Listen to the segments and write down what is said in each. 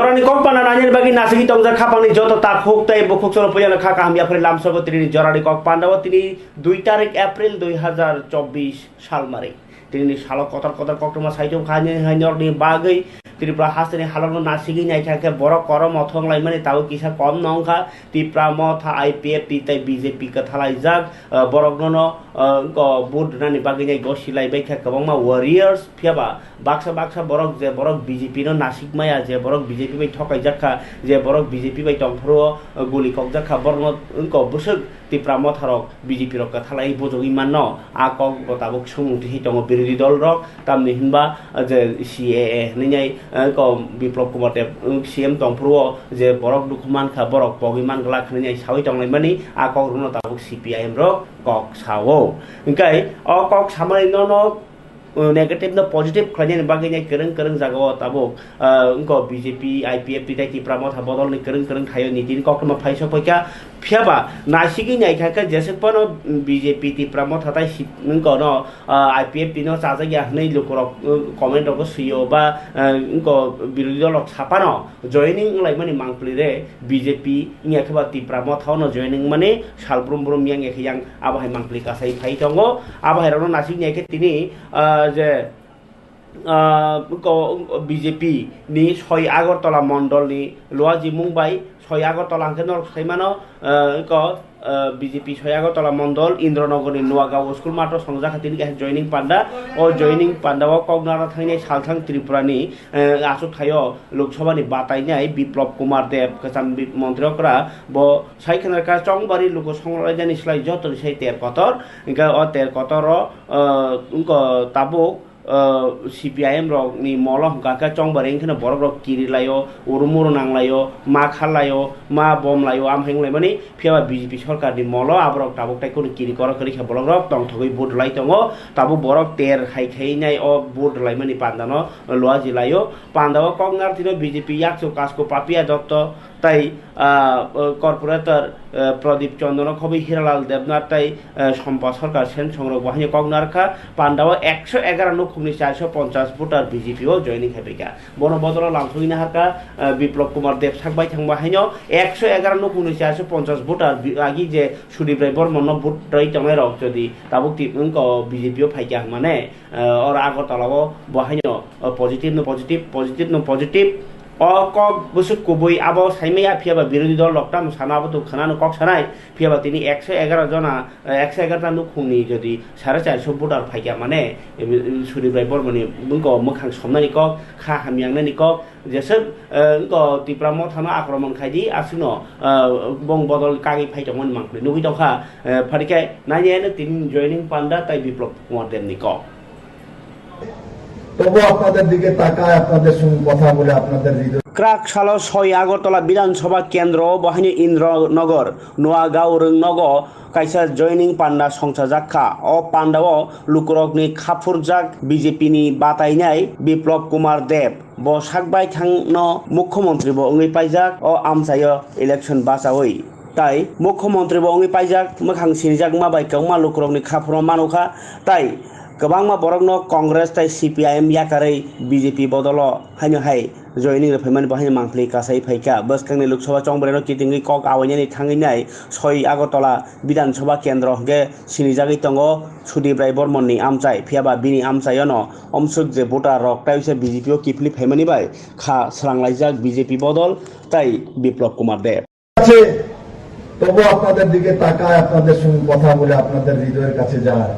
Jorani Kokpana Nanyan Bagi Nasiki Tongza Kapani Joto Tak Hoktai Bokokso Poyana Kaka Hamia Lam Sagotri Jorani Kokpanda Watini 2 তারিখ April 2024 সাল মারে তিনি শালক কতার কতার কক্টমা সাইজো খানি হাইনরনি বাগৈ ত্রিপুরা হাসনি হালনো নাসিগি নাইখাকে বড় করম অথং লাইমানি তাও কিসা কম নংখা ত্রিপুরা মথা আইপিএফ তিতাই বিজেপি কথালাই জাগ বরগন বুট নানি বাগৈ নাই গসিলাই বাইখা কবংমা ওয়ারিয়ার্স ফিয়াবা বাক্সা বাক্সা বরক যে বরক বিজেপি নো নাসিক মায়া যে বরক বিজেপি বাই ঠকাই জাখা যে বরক বিজেপি বাই টংফ্রো গুলি কক জাখা বরন বসক ত্রিপুরা মথারক বিজেপি রক কথালাই বজগি মান আকক গতাবক সমুদ্র হিতং বিরোধী দল রক তামনি হিনবা যে সিএএ নিনাই বিপ্লব কুমার দেব সিএম টংফ্রো যে বরক দুখমান খা বরক পগিমান গলা খনিনাই সাউই টংলাইমানি আকক রুন তাবক সিপিআইএম রক কক সাও ইনকাই অ কক সামাই ন negative no positive khlajen bagi nyai kereng kereng jagaw tabok unko BJP IPF titai tipra motha bodol ni kereng kereng thayo nitin kokma phaisa poika phiaba nasigi nyai khaka jese pono BJP tipra motha tai unko no IPF tino chaja ya nei lokorok comment oko siyo ba unko birodhi dolok sapano joining laimani mangpli re BJP nya khaba tipra motha no joining mane salbrum brum yang yang abahai mangpli kasai phai tongo abahai rono nasigi nyai ke tini যে BJP নি 6 আগরতলা মন্ডল নি লোয়াজি মুম্বাই 6 আগরতলা কেন্দ্র সাইমানো BJP 6 Agartala Mondal ইন্দ্রনগরী Noagaon school মাত্র সংজা খাতিনি joining পান্ডা ও joining পান্ডাও কগনারা থাইনাই সালথাং ত্রিপুরানি আসু থাইও লোকসভানি বাতাইনাই বিপ্লব কুমার দেব কাচাম মন্ত্রীকরা ব সাইখানার কা চংবাড়ি লোক সংরাইজানি sly যত সেই 13 কতর Inca O 13 কতর Tabuk CPIM rok ni molah gaka chong bareng khana borok rok kiri layo urumur nang layo ma khal layo ma bom layo am heng lai mani phiaba BJP sarkar ni molo abrok tabuk tai kun kiri kora kari kha borok rok tong thogoi bot lai tongo tabu borok ter khai khai nai o bot lai mani pandano loa jilayo pandawa kongar tino BJP yakso kasko papia dotto তাই corporator প্রদীপ চন্দ্র কবি হিরালাল দেবনাথ তাই সম্পদ সরকার সেন সংগ্রহ বাহিনী কগনারখা পান্ডাও 111 নুখুমনি 450 voter বিজেপিও joining হেবিকা বনবদল লামসুইনা হারকা Biplab Kumar Deb সাকবাই থাংবা হাইনো 111 নুখুমনি 450 voter আগি যে সুদীপ্রায় Barman vote রাই তংলাই rock যদি তাবুক টিপনক বিজেপিও ফাইকা মানে আর আগরতলাও বাহিনো positive no positive cock Basu কবই আবো সাইমাইয়া ফিয়াবা বিরোধী দল লকটাম সানাবতো খানানো কক সানাই ফিয়াবা তিনি 111 জনা 111 টা নুখুনি যদি 450 ভোটার ফাইকা মানে সুদীপ্রায় বর্মনি বুংকো মোখাং সমনানি কক খা হামিয়াংনানি কক যেসব ত্রিপুরা মথানো আক্রমণ খাইদি আসিনো বং বদল কাগি ফাইতমন মাংলি নুগি দখা ফারিকে নাইয়েন তিন জয়নিং পান্ডা তাই বিপ্লব কুমার দেবনি কক তবু আপনাদের দিকে তাকায় আপনাদের সঙ্গে কথা বলে আপনাদের হৃদয় ক্রাক সালো 6 আগরতলা বিধানসভা কেন্দ্র বাহিনী ইন্দ্রনগর নোয়াগাঁও রংনগ কাইসা জয়নিং পান্ডা সংসা জাখা ও পান্ডাও লুকরকনি খাফুরজাক বিজেপিনি বাতাইনাই বিপ্লব কুমার দেব ব সাকবাই থাংন মুখ্যমন্ত্রী বংনি পাইজাক ও আমসায় ইলেকশন বাসাওই তাই মুখ্যমন্ত্রী বংনি পাইজাক মোখাং সিনজাক মাবাই কংমা লুকরকনি খাফুর মানুখা তাই गोबांमा बरकनो कांग्रेस ताई CPIM याकारै BJP बदलो हाइनो हाइ जयनिं रेफाइमान बाहाय मांगफ्लि कासाइ फाइका बसखांनि लोकसभा चंबरेनो कितिंगि कक आवैनानि थांगिनाय 6 আগরতলা বিধানসভা কেন্দ্র गे सिनिजागै तंगो सुदीप राय बर्मननि आमचाय फियाबा बिनि आमचायनो अमसुक जे भोटार रक ताइसे BJP किफलि फाइमानि बाय खा स्रांलाइजाक BJP बदल ताई বিপ্লব কুমার দেব আছে তবু আপনাদের দিকে তাকায় আপনাদের সঙ্গে কথা বলে আপনাদের হৃদয়ের কাছে যায়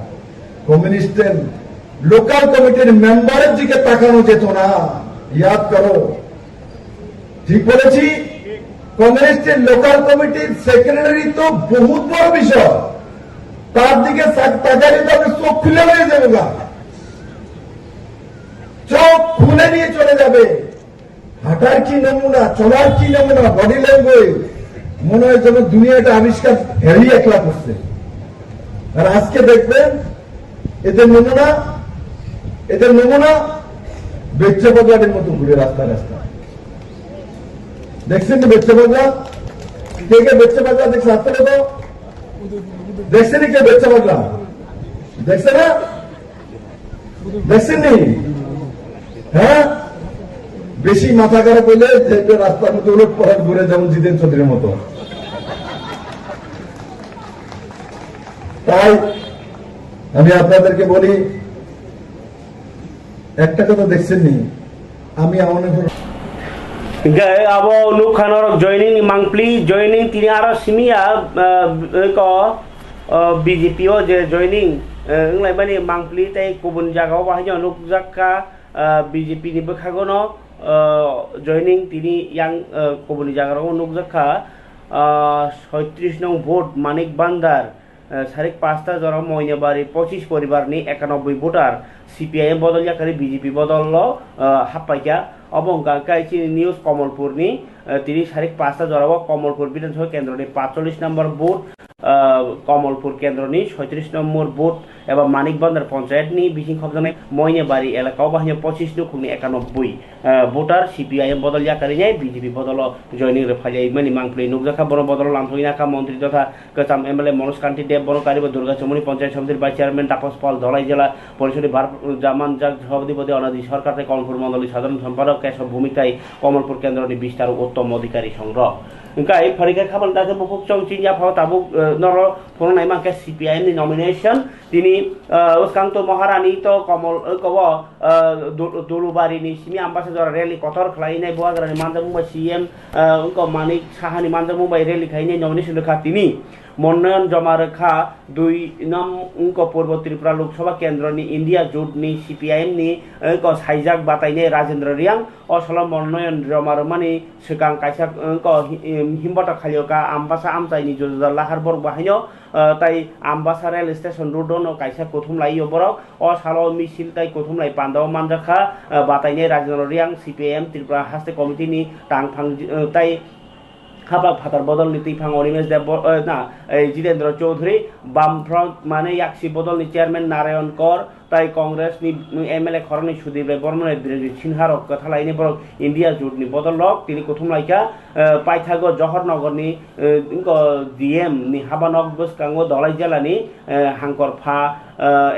কমিউনিস্টের লোকাল কমিটির মেম্বারের দিকে তাকানো যেত না ইয়াদ করো ঠিক বলেছি কমিউনিস্টের লোকাল কমিটির সেক্রেটারি তো বহুত বড় বিষয় তার দিকে তাকালে তো আপনি চোখ খুলে হয়ে যাবে না চোখ খুলে নিয়ে চলে যাবে হাঁটার কি নমুনা চলার কি নমুনা বডি ল্যাঙ্গুয়েজ মনে হয় যেন দুনিয়াটা আবিষ্কার হ্যারি একলা করছে আর আজকে দেখবেন এদের নমুনা বেচ্চা বগলাদের মতো ঘুরে রাস্তা দেখছেন না বেচ্চা বগলা কে বেচ্চা বগলা দেখছে রাস্তা মতো দেখছেন কে বেচ্চা বগলা দেখছে না দেখছেন নি হ্যাঁ বেশি মাথা খারাপ হইলে যে রাস্তার মধ্যে উলট পালট ঘুরে, যেমন জিতেন চৌধুরীর মতো। তাই আমি আপনাদেরকে বলি, একটা কথা দেখছেন নি, আমি abo nukhanor joining mangpli joining tini aro simia ko BJP o je joining nglai bani mangpli tai kubun jagao bahanya nukjakka BJP ni bekhagono joining tini yang kubun jagao nukjakka 36 nong vote manik bandar সারিক 5টা জরা ময়নাবাড়ি 25 পরিবার নি 91 voter CPIM বদল জাকারি BJP বদল হাপ্পাইকা অবঙ্কা কাইচি news কমলপুরনি তিনি সারিক 5টা জরা কমলপুর বিধানসভা কেন্দ্রনি 45 নম্বর ভোট কমলপুর কেন্দ্রনি 37 নম্বর ভোট এবং মানিক বান্দার পঞ্চায়েতনি বিসিং খবজানে ময়নাবাড়ি এলাকাও বাহিনী 25 নুকুনি 91 ভোটার সিপিআইএম বদল জাকারি নাই বিজেপি বদল জয়নিং রে ফাজাই মানি মাংপ্লি নুকজাখা বড় বদল লামথইনাকা মন্ত্রী তথা কচাম এমএলএ মনোজ কান্তি দেব বনকারী দুর্গা চমনি পঞ্চায়েত সমিতির ভাইস চেয়ারম্যান তাপস পাল ধলাই জেলা পরিষদের জামান জাগ সভাপতি অনাদি সরকার কমলপুর মন্ডলী সাধারণ সম্পাদক কেশব ভূমিকায় কমলপুর কেন্দ্রনি বিস্তার উত্তম অধিকারী সংগ্রহ Engkai parikai kapan datang bukuk cong cinya pau tabuk noro phone nai mangke CPIM ni nomination tini uskang to Maharani to Komol kowo Dulubari ni simi ambassador rally kotor khlai nai buagra ni mandang mumbai CM unko Manik Sahani mandang mumbai rally khai nai nomination lekha tini মনোনয়ন জমা রেখা 2 নং পূর্ব Tripura Lok Sabha কেন্দ্রনি India জোটনি CPIM নি সাইজাক বাতাইনে রাজেন্দ্র রিয়াং অসলম মনোনয়ন জমা রমানি সিগাং কাইসা হিমবটা খালিয়কা আমবাসা আমচাইনি জজা লাহার বর বাহাইনো তাই Ambassa rail station রোডন কাইসা কোথুম লাইयो বরক অসালো মিছিল তাই কোথুম লাই পান্দাও মানজাখা বাতাইনে রাজেন্দ্র রিয়াং সিপিআইএম ত্রিপুরা হাস্তে কমিটিনি টাংফাং তাই খাবাক ফাতার বদল নীতি ফাং অনিমেশ দেব না জিতেন্দ্র চৌধুরী বামফ্রন্ট মানে ইয়াকসি বদল নি চেয়ারম্যান নারায়ণ কর তাই কংগ্রেস নি এমএলএ খরনি সুদীপ রায় বর্মনের বিরোধী সিনহারক কথা লাইনে বরং ইন্ডিয়া জোট নি বদল লক তিনি প্রথম লাইকা পাইথাগো জহরনগর নি ডিএম নি হাবানক বসকাঙ্গো দলাই জেলানি হাঙ্কর ফা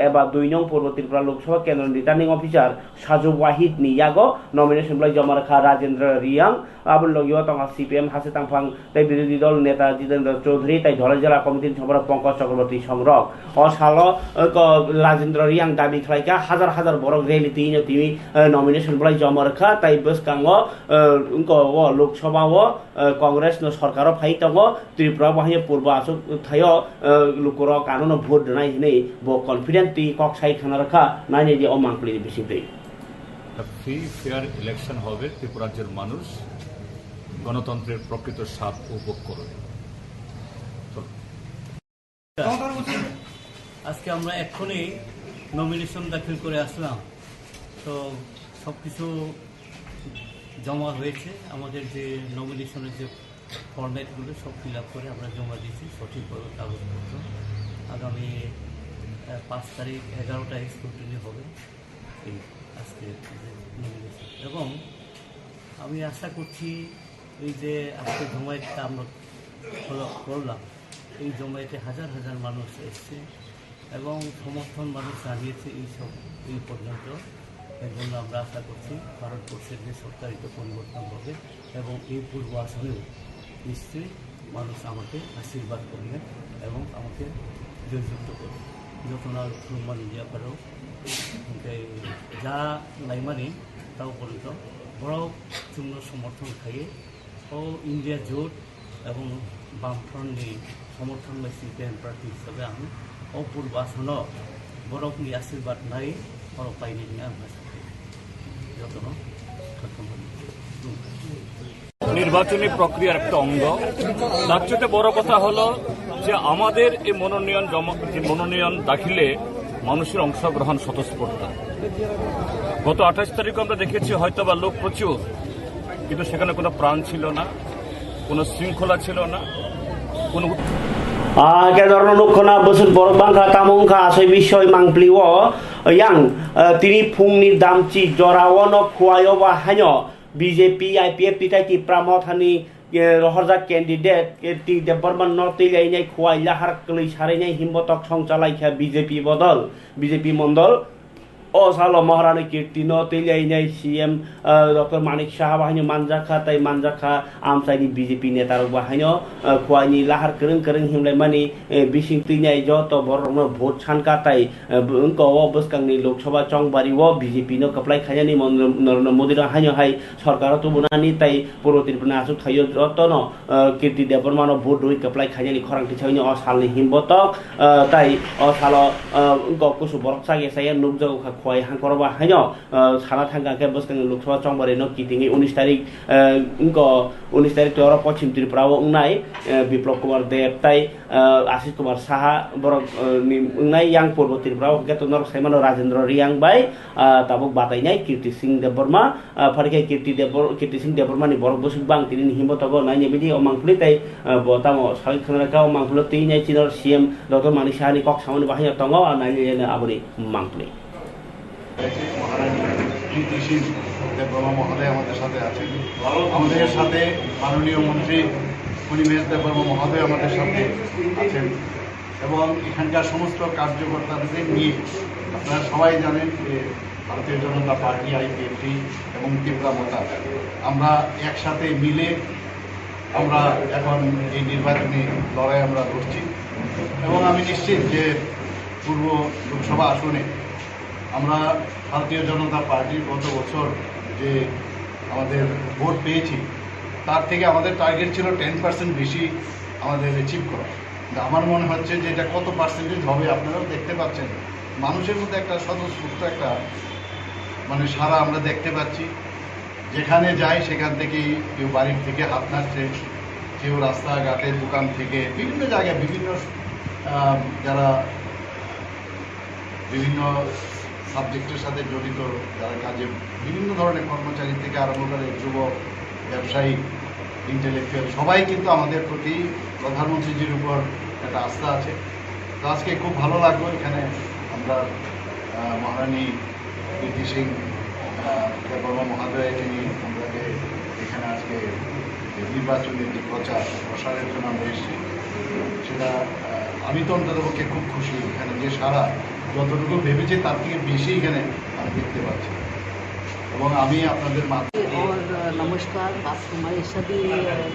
এবা 2 নং পূর্ব ত্রিপুরা লোকসভা কেন্দ্র রিটার্নিং অফিসার সাজু ওয়াহিদ নি ইয়াগো নমিনেশন বলাই জমা রাখা রাজেন্দ্র রিয়াং আবুল লগিও তঙ্গা সিপিএম হাসে তাংফাং তাই বিরোধী দল নেতা জিতেন্দ্র চৌধুরী তাই ধলাই জেলা কমিটির সম্পাদক পঙ্কজ চক্রবর্তী সংগ্রহ অসালো রাজেন্দ্র রিয়াং দাবি খাইকা হাজার হাজার বড় রেলি তিনি নমিনেশন বলাই জমা রাখা তাই বসকাঙ্গো লোকসভা ও কংগ্রেস সরকারও ফাই তঙ্গ ত্রিপুরা বাহিনী পূর্ব আসক থায় লুকর কানুন ভোট নাই নেই ব কনফিডেন্ট তি কক সাই খানা রাখা নাই যে ও মাংপলি বেশি দেই ফ্রি ফেয়ার ইলেকশন হবে ত্রিপুরা রাজ্যের মানুষ গণতন্ত্রের প্রকৃত স্বাদ উপভোগ করবে। আজকে আমরা এক্ষুনি নমিনেশন দাখিল করে আসলাম, তো সবকিছু জমা হয়েছে। আমাদের যে নমিনেশনের যে ফরম্যাটগুলো সব ফিল আপ করে আমরা জমা দিয়েছি সঠিকভাবে কাগজপত্র। আগামী 5 তারিখ 11টায় স্ক্রুটিনি হবে এই আজকে নমিনেশন। এবং আমি আশা করছি এই যে আজকে জমায়েতটা আমরা করলাম, এই জমায়েতে হাজার হাজার মানুষ এসছে এবং সমর্থন মানুষ জানিয়েছে এই পর্যন্ত। এর জন্য আমরা আশা করছি ভারতবর্ষের যে সরকারিত পরিবর্তন হবে এবং এই পূর্ব আসনেও নিশ্চয়ই মানুষ আমাকে আশীর্বাদ করবেন এবং আমাকে জয়যুক্ত করবেন। যখন আর মানে ইয়া পারো যা লাইমানি তাও পর্যন্ত বড় চূর্ণ সমর্থন খাইয়ে ও ইন্ডিয়া জোট এবং বামফ্রন্টনি সমর্থন বা সিপিএম প্রার্থী হিসাবে আমি অপূর্ব আসন বরফনি আশীর্বাদ নাই বড় পাইনি নিয়ে আমরা যত নির্বাচনী প্রক্রিয়ার একটা অঙ্গ। তার চেয়ে বড় কথা হলো যে আমাদের এই মনোনয়ন দাখিলে মানুষের অংশগ্রহণ স্বতঃস্ফূর্ত। গত 28 তারিখ আমরা দেখেছি হয়তো বা লোক প্রচুর, কিন্তু সেখানে কোনো প্রাণ ছিল না, কোনো শৃঙ্খলা ছিল না, কোনো কেদারন লক্ষণা বসুন বড় বাংলা তামংখা আসই বিষয় মাংপ্লিও ইয়াং তিনি ফুংনি দামচি জরাওন খুয়ায় বা হায় বিজেপি আইপিএফ তিতাইতি প্রামথানি রহরজা ক্যান্ডিডেট টি দেববর্মন নর্তি লাইনাই খুয়াই লাহার কলাই সারাইনাই হিমবতক সংচালাইখা বিজেপি বদল বিজেপি মন্ডল सालो महारानी कीर्ति न तैलाइनाय सीएम डॉक्टर मानिक साहा बाहायनो मानजाखा तै मानजाखा आमसाइनि बीजेपी नेता बाहायनो खुवाइनि लाहार करं करं हिमलायमानि बिसिं तैनाय जत बरनो भोट सानका तै उनको बसकांनि लोकसभा चंबारि वो बीजेपी न कप्लाय खायानि नरेंद्र मोदी न हायनो हाय सरकार तो बुनानि तै पूर्व त्रिपुरा आसु थायो जतन कीर्ति देबबर्मा न भोट दुइ कप्लाय खायानि खरांथि थायनि अ सालनि हिमबतक तै अ सालो उनको कुसु बरकसा गेसाय नुकजौ खुवाइ हांकरबा हायनो साना थांगा के बसकांनि लोकसभा चंबारि न कितिंनि 19 तारिख उनको 19 तारिख तो पश्चिम त्रिपुरा वो उंनाय विप्लव कुमार देव तै आशीष कुमार साहा बरक उंनाय यांग पूर्व त्रिपुरा के तो नर साइमन राजेंद्र रियांग बाय ताबुक बातायनाय कीर्ति सिंह देबबर्मा फरके कीर्ति सिंह देबबर्मा नि बरक बसुक बां तिनि हिमबतगो नायनि बिदि अमांखुलि तै बतामो साइ खनराका अमांखुल तैनाय चिनर सीएम डॉक्टर मानिक साहानि कक सामनि बाहाय तंगो नायनि आबुनि मांखुलि মহারানী कीर्ति सिंह देबবর্মা মহোদয় আমাদের সাথে আছেন আমাদের সাথে মাননীয় মন্ত্রী পরিবেশ দেববর্মা মহোদয় আমাদের সাথে আছেন এবং এখানকার সমস্ত কার্যকর্তাদের নিয়ে আপনারা সবাই জানেন যে ভারতীয় জনতা পার্টি আইপিএফটি এবং ত্রিপুরা মোতা আমরা একসাথে মিলে আমরা এখন এই নির্বাচনী লড়াই আমরা লড়ছি এবং আমি নিশ্চিত যে পূর্ব লোকসভা আসনে আমরা ভারতীয় জনতা পার্টির গত বছর যে আমাদের ভোট পেয়েছি তার থেকে আমাদের টার্গেট ছিল 10% বেশি আমাদের অ্যাচিভ করা কিন্তু আমার মনে হচ্ছে যে এটা কত পার্সেন্টেজ হবে আপনারাও দেখতে পাচ্ছেন মানুষের মধ্যে একটা স্বতঃস্ফূর্ত একটা মানে সারা আমরা দেখতে পাচ্ছি যেখানে যাই সেখান থেকেই কেউ বাড়ির থেকে হাত নাড়ছে কেউ রাস্তাঘাটে দোকান থেকে বিভিন্ন জায়গায় বিভিন্ন যারা বিভিন্ন সাবজেক্টের সাথে জড়িত যারা কাজে বিভিন্ন ধরনের কর্মচারী থেকে আরম্ভ করে যুবক ব্যবসায়ী ইন্টেলেকচুয়াল সবাই কিন্তু আমাদের প্রতি প্রধানমন্ত্রীজির উপর একটা আস্থা আছে তো আজকে খুব ভালো লাগলো এখানে আমরা মহারানী कीर्ति सिंह देबবর্মা মহোদয় তিনি আমাদেরকে এখানে আজকে নির্বাচনী যে প্রচারের জন্য আমরা এসেছি সেটা আমি তো অন্ততপক্ষে খুব খুশি এখানে যে সারা যতটুকু ভেবেছি তার থেকে বেশি এখানে আমি দেখতে পাচ্ছি এবং আমি আপনাদের মাধ্যমে और नमस्कार आप हमारे सभी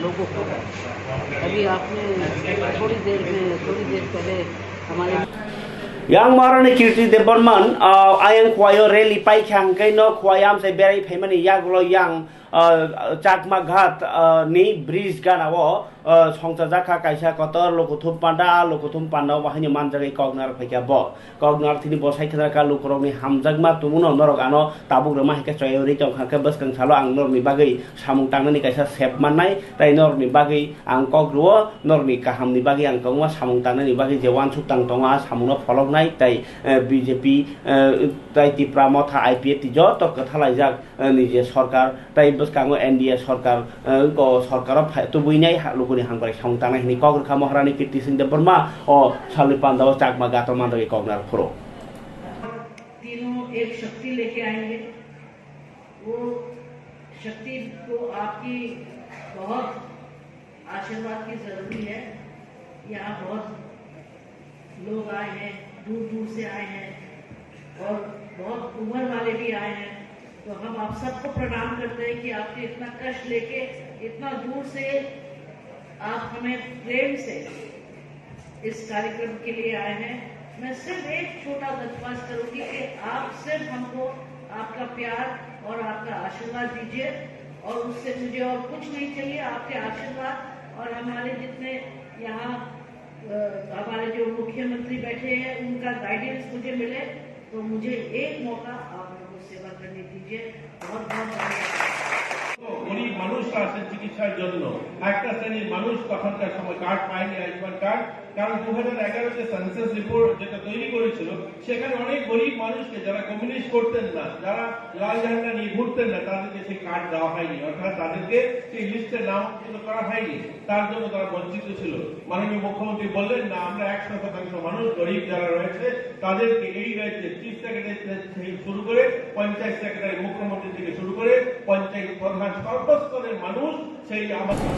लोगों को अभी आपने थोड़ी देर पहले हमारे yang महारानी कीर्ति देबबर्मान आयang खुवायो रैली पाइखां कैनो खुवायाम से बेराय फैमानि यागलो yang चाकमा घाट नि ब्रिज गानावो সংসা জাখা কাইসা কতর লোকথুম পান্ডা বাহিনী মানজাগাই কগনার ফাইকা ব কগনার তিনি বসাই খেলাকা লোকরংনি হামজাগমা তুমুন নরক আনো তাবুক रमा हाइका चयरि तंखाके बसकां सालो आं नरनि बागै सामुं टांनानि काइसा सेप माननाय ताइ नरनि बागै आं कग्रुओ नरनि काहामनि बागै आं कौवा सामुं टांनानि बागै जे वानसुक टां टंगा सामुंनो फलकनाय ताइ बीजेपी ताइ तिप्रा मथा आईपीएफ जत कथालायजाक निजे सरकार ताइ बसकांगो एनडीए सरकार को सरकार तुबुइनाय लोकनि हांबाय साउंटानाय हिनि कग्रखा महारानी कीर्ति सिंह देबबर्मा ओ सालनि पांडाव चाकमा गातो मानदगे कगनार फुरो तीनों एक शक्ति लेके आएंगे वो शक्ति को आपकी बहुत आशीर्वाद की जरूरी है यहाँ बहुत लोग आए हैं दूर दूर से आए हैं और बहुत उम्र वाले भी आए हैं तो हम आप सबको प्रणाम करते हैं कि आपने इतना कष्ट लेके इतना दूर से आप हमें प्रेम से इस कार्यक्रम के लिए आए हैं मैं सिर्फ एक छोटा दरख्वास्त करूंगी कि आप सिर्फ हमको आपका प्यार और आपका आशीर्वाद दीजिए और उससे मुझे और कुछ नहीं चाहिए आपके आशीर्वाद और हमारे जितने यहाँ हमारे जो मुख्यमंत्री बैठे हैं उनका गाइडेंस मुझे मिले तो मुझे एक मौका आप लोगों को सेवा करने दीजिए बहुत बहुत धन्यवाद গরিব মানুষরা আসে চিকিৎসার জন্য একটা শ্রেণীর মানুষ তখনকার সময় কার্ড পায়নি আয়ুষ্মান কার্ড কারণ 2011 যে সেন্সাস রিপোর্ট যেটা তৈরি করেছিল সেখানে অনেক গরিব মানুষকে যারা কমিউনিস্ট করতেন না যারা লাল ঝান্ডা নিয়ে ঘুরতেন না তাদেরকে সেই কার্ড দেওয়া হয়নি অর্থাৎ তাদেরকে সেই লিস্টে নাম করা হয়নি তার জন্য তারা বঞ্চিত ছিল মাননীয় মুখ্যমন্ত্রী বললেন না আমরা 100% মানুষ গরিব যারা রয়েছে তাদেরকে এই রাজ্যে চিফ সেক্রেটারি থেকে শুরু করে পঞ্চায়েত সেক্রেটারি, মুখ্যমন্ত্রী থেকে শুরু করে পঞ্চায়েত প্রধান সর্বস্তরের মানুষ সেই আমাদের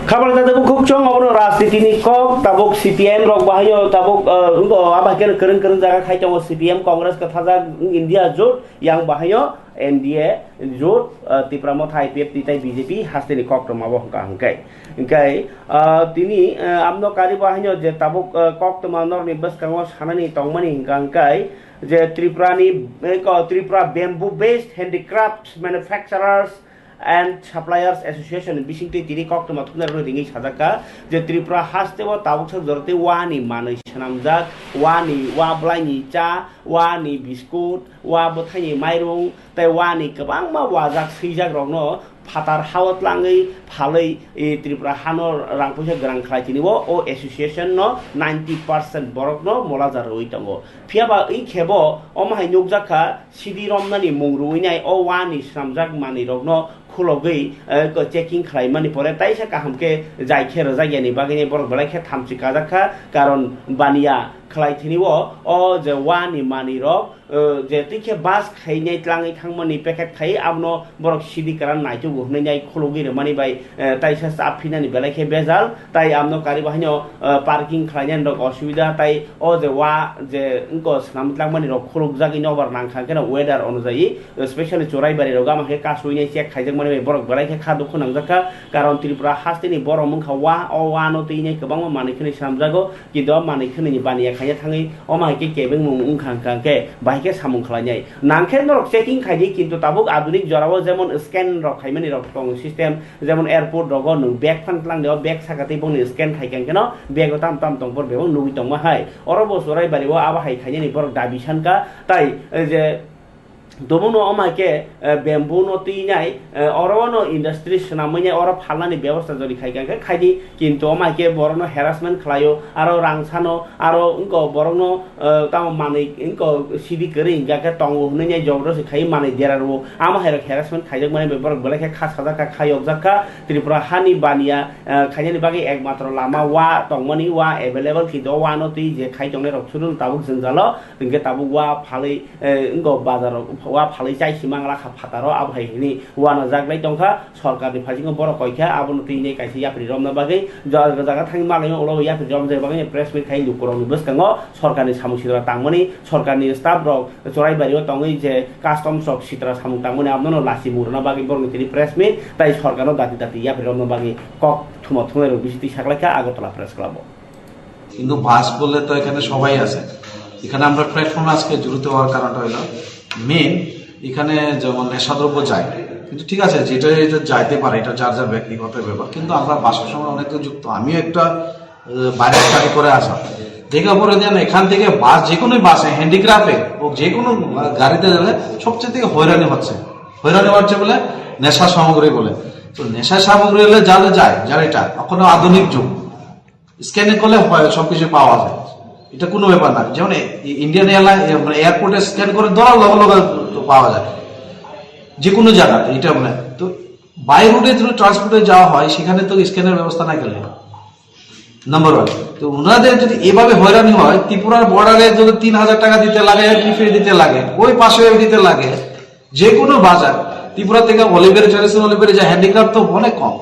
Kabar tadi buku cong ngobrol rasti ini kok tabuk CPM rok bahaya tabuk apa keren jaga kai cong CPM Kongres kethaja India jut yang bahaya NDA jut tipramo Thai PF titai BJP hastini kok tomabo hangkai hangkai tini amno kari bahaya je tabuk kok tomanor ni bes kangwa sanani tongmani hangkai je Tripura bamboo based handicraft manufacturers and Suppliers Association bisingti tini kok toma thuna ro dingi sadaka je Tripura hastebo tabuk sa jorte wani manai sanamjak wani wa blai cha wani biskut wa bothai mairung tai wani kebang ma wajak sijak rokno fatar hawat langai phalai e Tripura hanor rangpoisa grang khlai tini o association no 90% borok no molajar roi tango phiaba ei khebo omahai nukjaka sidi romnani mungrui nai o wani sanamjak mani rokno खुलगै चेकिं खालामनानै परे ताइसा काहामके जायखे रजायनि बागैनि बर बलायखे थामसि काजाखा कारण बानिया खालायथिनिबो अ जे वानि मानि रक जे तिखे बास खाइनाय tlangै थांमनि packet खाइ आबनो बरक सिदि कारान नाइजो गुहनैनाय खुलगै रमानि बाय ताइसा साफिनानि बेलायखे बेजाल ताइ आमनो कारि बाहायनो पार्किं खालायनाय रक असुबिदा ताइ अ जे वा जे इंको स्नाम tlangमनि रक खुलग जागै नबर नांखाकेन वेदार अनुजायि स्पेशली चोराइबारि रगा माखे कासुइनाय चेक खाइजों माने बरक बेलायखे खादु खुनांजाखा कारण त्रिपुरा हास्तिनि बर मुंखा वा अ वा नो तैनाय गोबां मानिखनि सामजागो किदो मानिखनि बानिया खाया थाङै अ माइके केबें मुं उंखांखांके बाइके सामुं खालायनाय नांखे नरक चेकिं खाइदि किन्तु ताबुक आधुनिक जरावो जेमन स्कैन रक खाइमानि रक टंग सिस्टेम जेमन एयरपोर्ट रगो नु बेग फानलांदेव बेग साखाते बनि स्कैन खाइकेन बेग ताम ताम तंपर बेबो नुगि तंमा हाय अरबो सराय बारिबो आबा हाइ खाइनि बर दाबिसानका ताइ जे दोमोनो अमाके बेम्बू नो तीनाय अरवनो इंडस्ट्री सनामैनाय अर फालनानि व्यवस्था जरि खाइगाके खाइदि किन्तु अमाके बरनो हेरासमेंट खालायो आरो रांसानो आरो इनको बरनो ताम मानै इनको सिदि करे इंगाके टंगो हुनैनाय जबरदस्ति खाइ मानै देरारो आमा हेर हेरासमेंट खाइजों माने बेबर बलायखे खासाजाका खायक जाका त्रिपुरा हानि बानिया खाइनानि बागै एकमात्र लामा वा टंगमनि वा अवेलेबल किदो वानो ती जे खाइ टंगने रक्सुरुल ताबुक जोंजालो इंगे ताबुक वा फालै इंगो बाजाराव वा फालै जायसि मांगला खा फातारो आबहायनि वाना जागलाय दंखा सरकारनि फाजिङो बर कयखा आबुन तिने काइसे याफ्रि रमना बागै जागा थाङि मालायनो ओलो याफ्रि रम जे बागै प्रेस मिट खाइ लुकुरनि बसकाङो सरकारनि सामुसिरा तांमनि सरकारनि स्टाफ रक चराइबारियाव तङै जे कास्टम्स अफ सित्रा सामु तांमनि आबनो लासि मुरना बागै बरनि तिनि प्रेस मिट ताइ सरकारनो दाति याफ्रि रमना बागै कक थुमा थुमेरो बिसिति सागलायखा আগরতলা প্রেস ক্লাব কিন্তু বাস বলে তো এখানে সবাই আছে এখানে আমরা প্ল্যাটফর্মে আজকে জড়িত হওয়ার কারণটা হলো মেন এখানে যেমন নেশাদ্রব্য যায় কিন্তু ঠিক আছে যেটা যাইতে পারে এটা যার যার ব্যক্তিগত ব্যাপার কিন্তু আমরা বাসের সঙ্গে অনেক যুক্ত আমিও একটা বাইরে স্টাডি করে আসা দেখা পরে যেন এখান থেকে বাস যে কোনো বাসে হ্যান্ডিক্রাফটে ও যে কোনো গাড়িতে গেলে সবচেয়ে থেকে হয়রানি হচ্ছে বলে নেশা সামগ্রী বলে তো নেশা সামগ্রী হলে যারা যায় যারা এটা এখন আধুনিক যুগ স্ক্যানিং করলে সবকিছু পাওয়া যায় এটা কোনো ব্যাপার না যেমন ইন্ডিয়ান এয়ারলাইন মানে এয়ারপোর্টে স্ক্যান করে ধরার লগে পাওয়া যায় যে কোনো জায়গাতে এটা মানে তো বাই রুটে যদি ট্রান্সপোর্টে যাওয়া হয় সেখানে তো স্ক্যানের ব্যবস্থা না গেলে নাম্বার 1 তো ওনাদের যদি এভাবে হয়রানি হয় ত্রিপুরার বর্ডারে যদি 3000 টাকা দিতে লাগে এন্ট্রি ফি দিতে লাগে ওই পাশে দিতে লাগে যে কোনো বাজার ত্রিপুরা থেকে অলিভের ট্রেডিশনাল অলিভের যায় হ্যান্ডিক্রাফট তো অনেক কম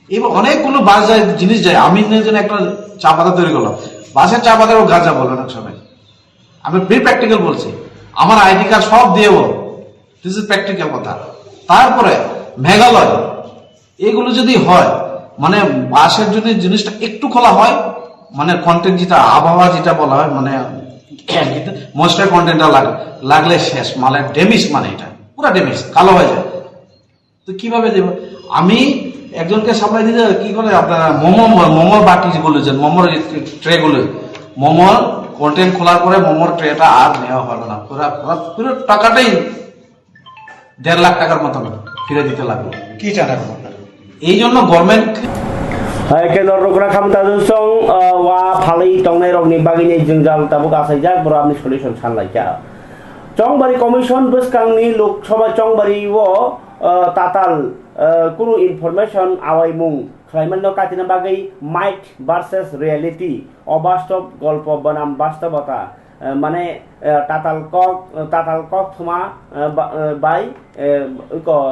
এবং অনেকগুলো বাস যায় জিনিস যায় আমি যেন একটা চা পাতা তৈরি করলাম বাসের চা পাতার ও গাঁজা বলো অনেক সময় আমি প্রি প্র্যাকটিক্যাল বলছি আমার আইডি কার্ড সব দিয়েও দিস ইজ প্র্যাকটিক্যাল কথা তারপরে মেঘালয় এগুলো যদি হয় মানে বাসের জন্য জিনিসটা একটু খোলা হয় মানে কন্টেন্ট যেটা আবহাওয়া যেটা বলা হয় মানে ময়েশ্চার কন্টেন্টটা লাগলে শেষ মানে ড্যামেজ মানে এটা পুরো ড্যামেজ কালো হয়ে যায় তো কিভাবে দেব আমি একজনকে সাপ্লাই দিতে কি করে আপনারা মোমোর বাটি গুলো যে মোমোর ট্রে গুলো মোমোর কন্টেন্ট খোলার পরে মোমোর ট্রেটা আর নেওয়া হবে না পুরো টাকাটাই 1.5 লাখ টাকার মতো ফিরে দিতে লাগবে কি টাকা এই জন্য government Hai ke norokra kham ta song wa phali tongnai rok ni bagini jingjal tabuk asaijak boro apni solution sanlaika Chongbari commission buskang ni lok sabha Chongbari wo tatal kuno information awai mung খাইমান্য কাটিনা বাগৈ মাইট versus reality অবাস্তব গল্প বনাম বাস্তবতা মানে তাতাল cock থুমা by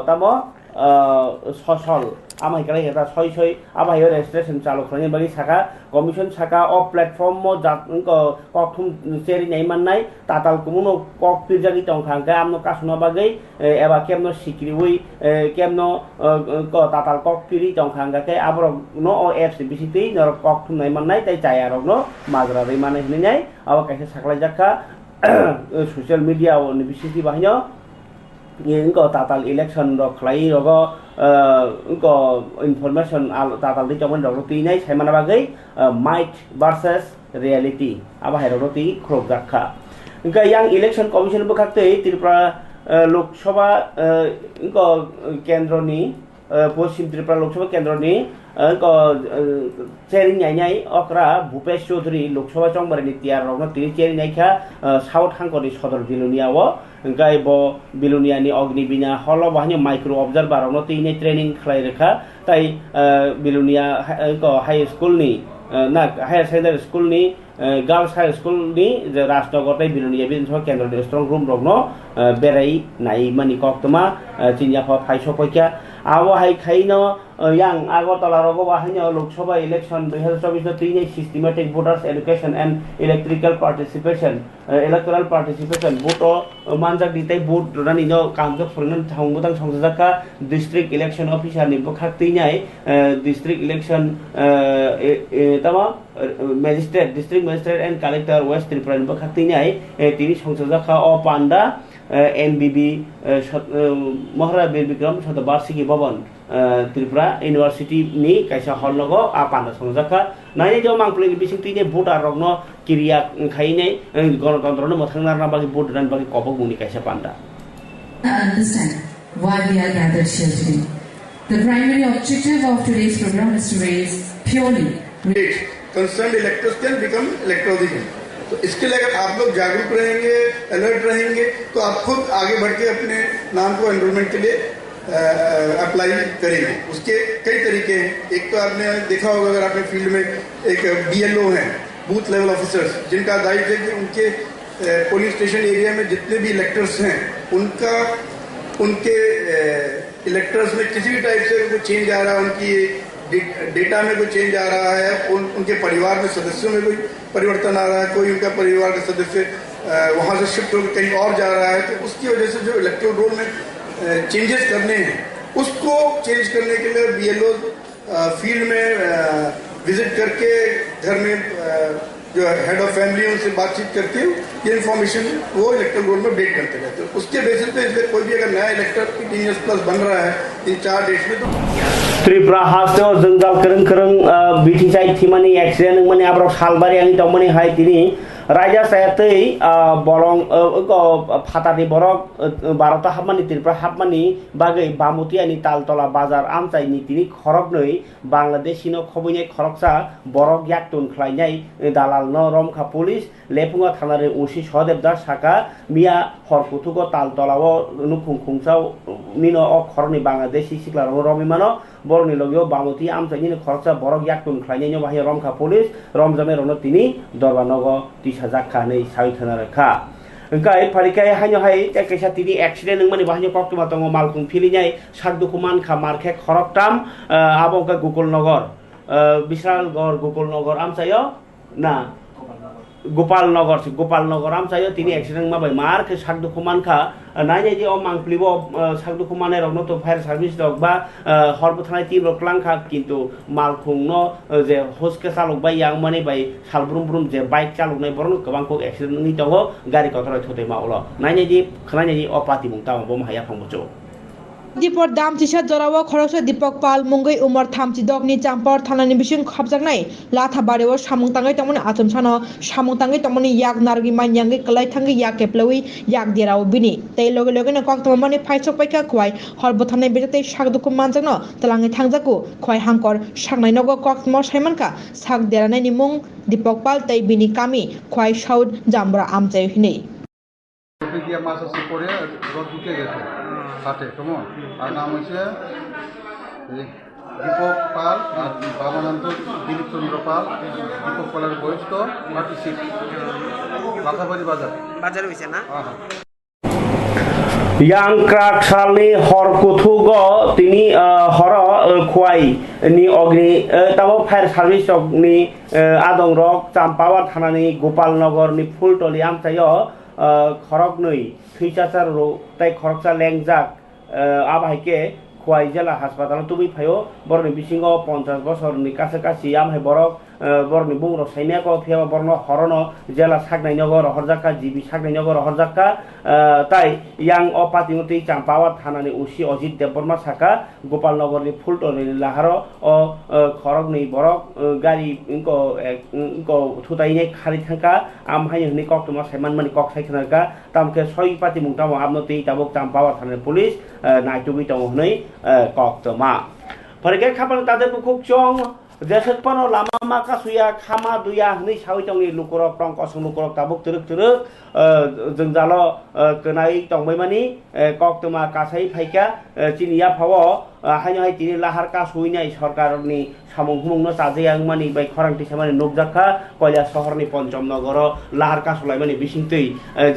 তামো সচল আমাইকালাই এটা সই আবাহিও রেজিস্ট্রেশন চালু খালাইनि बागै साखा कमिशन साखा अ प्लेटफर्म ककथुम चेरि नायमाननाय ताताल कुमुनो कक पिरजागि तंखांगा आमनो कासनो बागै एबा केमनो सिक्रिउइ केमनो ताताल कक पिरि तंखांगाके आबरक नो अ एप्स बिसितै नर ककथुम नायमाननाय ताइ चायारकनो माजरा रैमाने हिनाय आबा काइसे साखलाय जाखा सोशल मीडिया ओ बिसिति बाहिनो इनको ताताल इलेक्शन रो खलाई रगो इनको इनफरमेशन ताताल दि जमन रगो तिनै साइमाना बागै माइट वर्सेस रियलिटी आबा हेरो ति ख्रोब जाखा इनका यांग इलेक्शन कमिशन बखाते त्रिपुरा लोकसभा इनको केंद्रनि पश्चिम त्रिपुरा लोकसभा केंद्रनि चेरिं नायनाय अक्रा भूपेश चौधरी लोकसभा चंबारिनि तियार रगनो तिनि चेरिं नायखा साउथ हांकनि सदर बिलुनियाव गाय बो बिलुनियानि अग्निबीना हल बाहानि माइक्रो ऑब्जर्वर रगनो तिनि ट्रेनिंग खलाय रेखा ताइ बिलुनिया हाई स्कूलनि ना हायर सेकेंडरी स्कूलनि गर्ल्स हाई स्कूलनि जे राजनगर ताइ बिलुनिया बिनसभा केंद्रनि स्ट्रंग रूम रगनो बेराय नाय मानि कक्तमा चिनियाफा फाइसो पयका आवा हाय खाइनो yang Agotala rogo bahanya Lok Sabha election 2024 three systematic voters education and electoral participation vote manjak ditai vote rani no kamjak phurnan thangmutang songjaka district election officer ni bokhak tinai district election tama district magistrate and collector West Tripura ni bokhak tinai tini songjaka o panda NBB Mahara Bir Bikram Shatabarsiki Bhavan Tripura university नि काइसा हल लगो आ पान्दा संजाखा नायने जो मांगप्ले बिसिंति ने vote आरगनो क्रिया खाइने गणतन्त्र न मथांना ना बागि भोट दान बागि कबक मुनि काइसा पान्दा understand why we are gathered here today. The primary objective of today's program is to raise purely concerned electors can become electoral division. तो इसके लिए अगर आप लोग जागरूक रहेंगे, अलर्ट रहेंगे, तो आप खुद आगे बढ़ के अपने नाम को एनरोलमेंट के लिए अप्लाई करेंगे। उसके कई तरीके हैं। एक तो आपने देखा होगा अगर आपने फील्ड में एक BLO हैं, बूथ लेवल ऑफिसर्स, जिनका दायित्व है कि उनके पोलिंग स्टेशन एरिया में जितने भी इलेक्टर्स हैं उनके इलेक्टर्स में किसी भी टाइप से कोई चेंज आ रहा है, उनकी डेटा में कोई चेंज आ रहा है, उनके परिवार में सदस्यों में कोई परिवर्तन आ रहा है, कोई उनका परिवार का सदस्य वहाँ से शिफ्ट होकर कहीं और जा रहा है, तो उसकी वजह से जो इलेक्टोरल रोल में चेंजेस करने हैं उसको चेंज करने के लिए BLO फील्ड में विजिट करके घर में जो हेड ऑफ फैमिली उनसे बातचीत करके ये इन्फॉर्मेशन वो इलेक्टोरल रोल में अपडेट करते रहते हैं। उसके बेसिस पे इसमें कोई भी अगर नया इलेक्टर 18 years प्लस बन रहा है इन 4 डेट्स में तो त्रिपुरा हास्ते जंजाल करं बिटिसाइ थिमानि एक्सिडेंट माने आब्र सालबारि आंनि तमनि हाय तिनि राजा सायतै बरं फातानि बरक 12 हाबमानि त्रिपुरा हाबमानि बागै बामुतियानि तालतला बाजार आमचाइनि तिनि खरबनै बांलादेशिनो खबैनाय खरकसा बरक याक्तुन खलायनाय दालाल न रमखा पुलिस लेफुङा थानारि उसि सदेबदा साका मिया हरकुथुको तालतलाव नुखुंखुंसाव निनो अ खरनि बांलादेशी सिक्ला रमिमानो बरनि लगियो बामुति आमचाइनि खरकसा बरक याक्तुन खलायनायनि बाहि रमखा पुलिस रमजामे रनो तिनि दरबानगो तिसाजाखा नै साइथाना रेखा ओंखाय फारिखाय हायनो हाय तेकेसा तिनि एक्सिडेंट नंमानि बाहिनि कक्तमा दङ मालकुं फिलिनाय सागदुकुमान खा मारखे खरकटाम आबंका गोकुलनगर विशालगढ़ गोकुलनगर आमचायो ना गोपालनगर आमचायो तिनि एक्सिडेंट माबाय मारखे सागदुकुमान खा नायनाय जे मांगप्लिबो सागदुकुमाने रगनो तो फायर सार्भिस दग बा हरबो थानाय टीम रक्लांखा किन्तु मालकुंनो जे होसके चालक बाय यां माने बाय सालब्रुम ब्रुम जे बाइक चालकनाय बरन गोबांखौ एक्सिडेंट नि दङ गारि कतराय थथे मावलो नायनाय जे अपाति मुंता बो माया फंबचो दिपर दामचिसा जराव खरस दीपक पाल मुंगै उमर थामची दगनि चाम्पर थानानि बिसिं खाबजाकनाय लाथा बारेव सामुंताङै तमनि आचमसानो सामुंताङै तमनि याक नारगि मान्यांगै कलाय थांगै याक केप्लवि याक देराव बिनि तै लगे लगे न कक्तमनि फाइसक पैका खवाय हरबथानै बेजते सागदुकु मानजाकनो तलाङै थांजाकु खवाय हांकर सागनाय नगो कक्तम साइमानका साग देरानायनि मुं दीपक पाल तै बिनि कामी खवाय साउथ जाम्बरा आमचाय हिनै দিয়া মাছ আছে পরে রড ঢুকে গেছে কাটে কেমন আর নাম হচ্ছে দীপক পাল আর বাবা নাম তো দিলীপ চন্দ্র পাল। দীপক পালের বয়স তো 36, লাথাবাড়ি বাজার হয়েছে না? yang krak salni hor kuthugo tini hor khwai ni ogni tabo fire service ni adong rok champawar thanani gopalnagar ni phultoli amchayo khorok nui thuichachar ro tai khorokcha lengjak abaike khwai jela hospital tubi phayo borni bisingo 50 বছর ni kase kasi amhai borok borni bungro sainako phiaba borno horono jela sagnai nogor horjaka jibi sagnai nogor horjaka tai yang opatimoti champawar thanani usi Ajit Deborma saka Gopalnagar ni phultoli laharo o khorok ni borok gari inko thutai ne khari thangka amhai ni koktoma saiman mani kok saikhnaka tamke soi pati mungtamo abnoti tabok champawar thanani police naitubi tong hnoi koktoma parikai khapang tader bukhuk chong Jasatpano lama maka suya khama duya hni sawi tongni lukurok prong kosong lukurok tabuk teruk jengjalo kenai tongbai mani koktoma kasai phaika chiniya phawo haino hai tini lahar ka suinai sarkarni samung humungno sajeyang mani bai khorangti samani nokjakha koila shahorni Panchamnagar lahar ka sulai mani bisingtui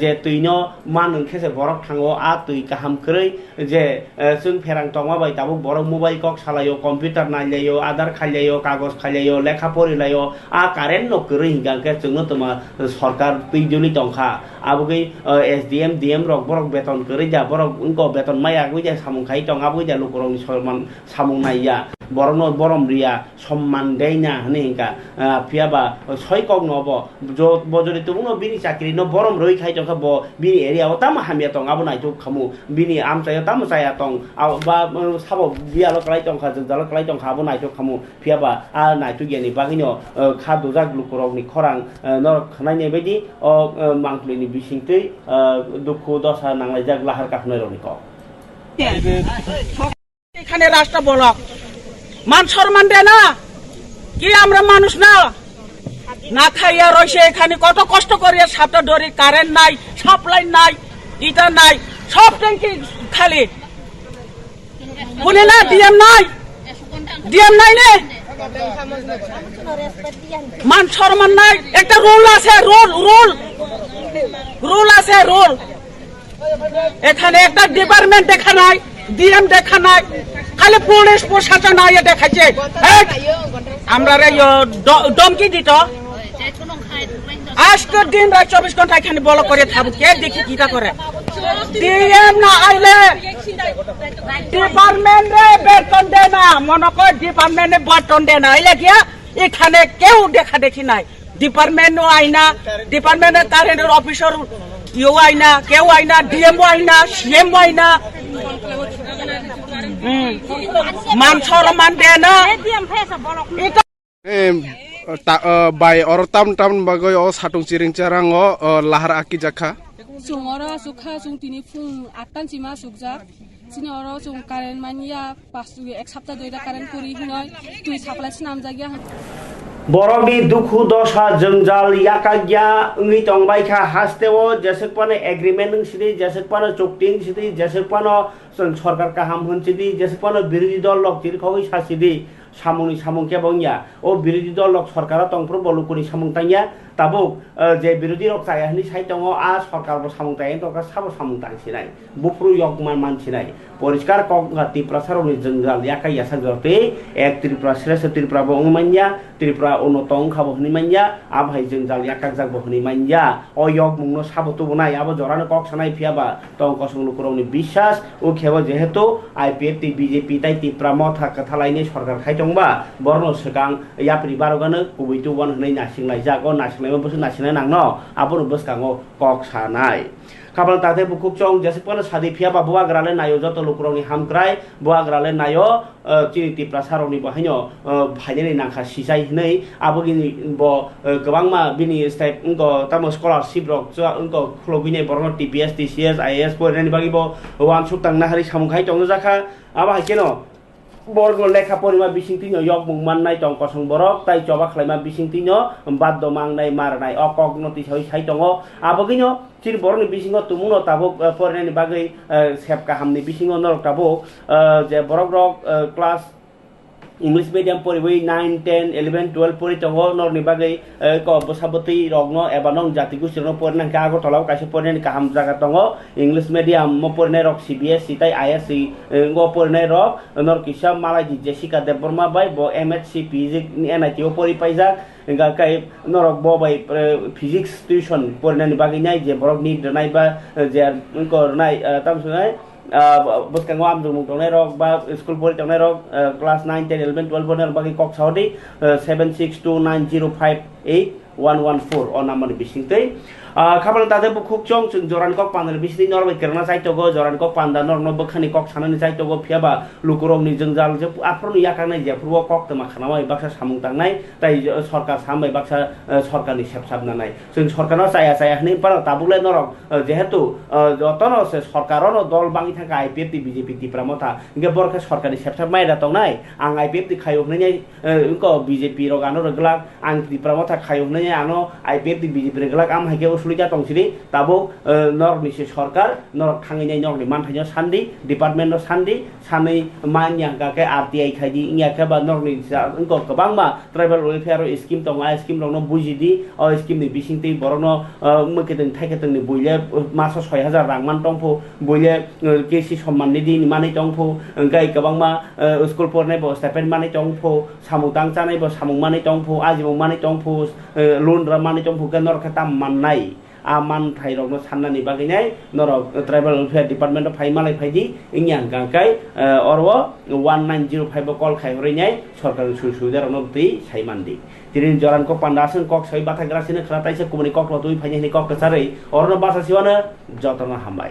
je tuino manung khese borok thango a tui kaham krei je sung pherang tongma bai tabuk borok mobile kok salayo computer nailayo adar khailayo kagos khailayo lekha porilayo a current no krei hingangke jungno toma sarkar tuijoli tongkha abugi SDM DM rok borok beton krei ja borok unko beton maya guja samung khai tong abugi ja lukurong sorman samung naiya borno borom ria সম্মান দেয় না হনেকা পিয়াবা ছয় cock নব বজরি তুমুনো বিনি চাকরি ন বরম রই খাই তং ব বিনি এরিয়া তাম হামিয়া তং আবো নাইতো খামু বিনি আমচায় তাম চায়া তং বা সাবো বিয়াল ক্লাই তং খা জাল ক্লাই তং খাবো নাইতো খামু পিয়াবা আ নাইতো গেনি বাগিনো খা দুজাক লুকুরকনি খরাং নর খনাইনি বাयदि অ মাংতুলিনি বিসিংতৈ দুঃখ দশা নাংলাইজাক লাহার কাফনাই রনিক এখানে রাষ্ট্র বলক মান সম্মান দেয় না কি আমরা মানুষ না না খাইয়া রয়েছে এখানে কত কষ্ট করিয়া সাপটা ধরি কারেন্ট নাই সাপ্লাই নাই ইটা নাই সব ট্যাঙ্কি খালি বলে না ডিএম নাই নে মান সম্মান নাই একটা রুল আছে রুল আছে এখানে একটা ডিপার্টমেন্ট দেখা নাই ডিএম দেখা নাই খালি পুলিশ প্রশাসন আইয়া দেখাচ্ছে আমরা দমকি দিত আজকের দিন রাত 24 ঘন্টা এখানে বল করে থাকবো কে দেখি কিটা করে ডিএম না আইলে ডিপার্টমেন্টে বেতন দেয় না মনে কর ডিপার্টমেন্টে বেতন দেয় না আইলে গিয়া এখানে কেউ দেখা দেখি নাই ডিপার্টমেন্টও আইনা ডিপার্টমেন্টের কারেন্টের অফিসার ইউ আইনা কেউ আইনা ডিএম আইনা সিএম আইনা মান সম্মান দেয় না by or tam bagoy o satung chiring charang o lahar aki jakha chung oro sukha chung tini phung 8 chima sukjak chini oro chung karen mania pasu ek sapta doida karen puri hinoi tui saplai snam jagya borokni dukhu dosha jongjal yakagya ngi tongbaikha hasteo jesekpane agreement sidi jesekpane chokting sidi jesekpane সরকার কাহাম হনছিদি যেসেপনো বিরোধী দল lock তিরখই সাসিদি সামুনি সামুং কেবংয়া ও বিরোধী দল lock সরকার তংপ্র বলুকুনি সামুং তাইয়া তাবুক যে বিরোধী rock চায়াহনি সাইতং আ সরকার সামুং তাইন তকা সাবো সামুং তাইছিনাই বুফরু ইয়কমান মানছিনাই পরিষ্কার কংগা ত্রিপ্রাসারনি জঙ্গাল ইয়াকা ইয়াসা জতে এক ত্রিপুরা শ্রেষ্ঠ ত্রিপুরা বংমাইয়া ত্রিপুরা অন্যতং খাবো হনিমাইয়া আভাই জঙ্গাল ইয়াকা জাগবো হনিমাইয়া ও ইয়ক মুংনো সাবো তুবনাই আবো জরানো কক সানাই ফিয়াবা তং কসং লুকুরনি বিশ্বাস ও খেবো যেহেতু আইপিএফ টি বিজেপি তাই ত্রিপুরা মথা কথালাইনি সরকার খাইতংবা বর্ণ সেকাং ইয়াপ্রি বারগানো কুবৈতু ওয়ান হनै নাসিংলাই জাগো নাসিংলাই বসে নাসিংলাই নাংনো আবো বসকাঙো কক সানাই খাবার তাতে বুকুক চং যেসেপনো সাদি ফিয়াবা বুয়াগ্রালে নায়ো যত লুকুরনি হামক্রাই বুয়াগ্রালে নায়ো চিনি ত্রিপুরা সারনি বহাইनो ভাইনানি नांखा सिजाय हनै आबोगिनि ब गोबांमा बिनि स्टाइप उनको तामो स्कलारशिप रक उनको खुलबिने बरनो टीपीएस टीसीएस आईएएस फरायनायनि बागै ब वान सुक्तांना हारि सामुखाय दङ जाखा आबा हायकेनो बर्ग लेखा परिमा बिसिंतिनो यक मुंमाननाय दं कसं बरक ताइ जबा खलायमा बिसिंतिनो बाद्द मांगनाय मारनाय अकक नोटिस होय साय दङ आबोगिनो चिर बरनि बिसिङो तुमुनो ताबो फरायनायनि बागै सेब काहामनि बिसिङो नरक ताबो जे बरक रक क्लास इंग्लिश मीडियम पढ़ी 9, 10, 11, 12 पढ़ी दङ नरनि बागै बसाबती रगनो एबा नं जाति गोष्ठीनो पढ़नाय आगरतलाव कासे पढ़नाय गाहाम जागा दङ इंग्लिश मीडियम म पढ़नाय रक CBSE ताई ISC गो पढ़नाय रक नर किसा मालाय जेसिका देबबर्मा बाय ब MSc फिजिक्स NIT ओ पढ़ी पाइजाक गाकाय नरक ब बाय फिजिक्स टिउशन पढ़नायनि बागै नाय जे बरक नि दनाय बा जे करनाय तामसुनाय बसकांगो आम दुमु तंनाय रक बा स्कुल पढ़ी तंनाय रक क्लास 9, 10, 11, 12 पढ़नाय बागै कक सावदि 7629081114 ओ नाम्बारनि बिसिंतै खाबान ताजे बुखुक चों जरान कक पानल बिसिनि नरबाय केरना साइतगो जरान कक पान्दा नरनो बखानि कक सानानि साइतगो फियाबा लुकुरमनि जोंजाल जे आफरनि याकानाय जे फुरबो कक तमा खानामाय बाक्सा सामुं तांनाय ताइ सरकार सामबाय बाक्सा सरकारनि सेबसाबनाय जों सरकारनाव साया हनै पार ताबुले नरक जेहेतु जतनो से सरकारनो दल बाङि थाका IPF BJP तिप्रामथा इंगे बरका सरकारनि सेबसाब मायरा तंनाय आं IPF खायहनै इंको BJP रगानो रगलाक आं तिप्रामथा खायहनै आनो IPF BJP रगलाक आम हाइके उसुलिजा तंसिरि ताबो नरनि से सरकार नरक थांगिनाय नरनि मानथायनो सान्दि डिपार्टमेन्टनो सान्दि सानै मान्या गाके RTI खायदि इंयाके बा नरनि इंको गोबांमा ट्राइबल वेलफेयार स्किम दङ आ स्किम दङ बुजिदि अ स्किमनि बिसिंति बरनो मकेदन थाइकेतनि बयले मास 6000 रां मान दंफो बयले केसि सम्माननि दिन मानै दंफो गाय गोबांमा स्कुल फरायनाय ब स्टाइपेन्ड मानै दंफो सामु दांजानाय ब सामु मानै दंफो आजिबो मानै दंफो लोन रा मानै दंफो गनर खता माननाय आ मान थाइरनो साननानि बागैनाय नरक ट्राइबल वेलफेयार डिपार्टमेन्ट फाइ मालाय फाइदि इंया गांकाय अरवो 1905 कल खायहरैनाय सरकार सुसुदारनो दै साइमानदि तिरिन जरान कक पान्दासन कक सय बाथाग्रासिनो खराताइसे कुमनि कक लतुइ फाइनि कक कसारै अरनो बासा सिवानो जतन हामबाय।